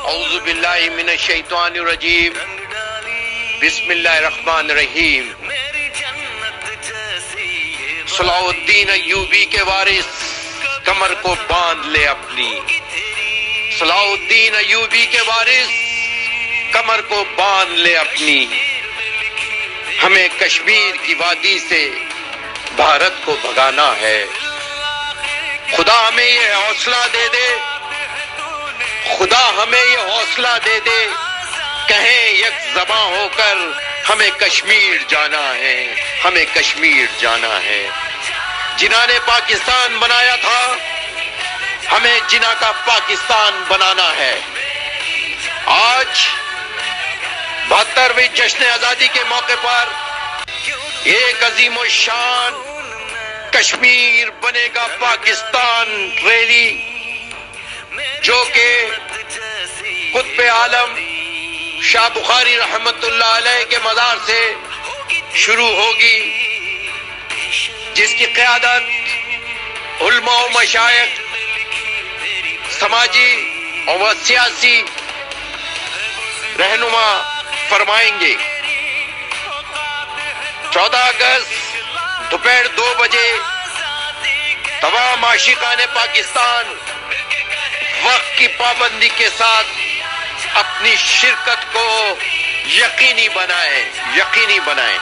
اعوذ باللہ من الشیطان الرجیم بسم اللہ الرحمن الرحیم۔ صلاح الدین ایوبی کے وارث کمر کو باندھ لے اپنی، صلاح الدین ایوبی کے وارث کمر کو باندھ لے اپنی، ہمیں کشمیر کی وادی سے بھارت کو بھگانا ہے۔ خدا ہمیں یہ حوصلہ دے دے، خدا ہمیں یہ حوصلہ دے دے، کہیں یک زباں ہو کر ہمیں کشمیر جانا ہے، ہمیں کشمیر جانا ہے۔ جنہوں نے پاکستان بنایا تھا، ہمیں جنہ کا پاکستان بنانا ہے۔ آج 72ویں جشن آزادی کے موقع پر ایک عظیم الشان کشمیر بنے گا پاکستان ریلی، جو کہ قطب عالم شاہ بخاری رحمت اللہ علیہ کے مزار سے شروع ہوگی، جس کی قیادت علماء و مشائخ، سماجی اور سیاسی رہنما فرمائیں گے۔ 14 اگست دوپہر 2 بجے تمام عاشقان پاکستان وقت کی پابندی کے ساتھ اپنی شرکت کو یقینی بنائیں۔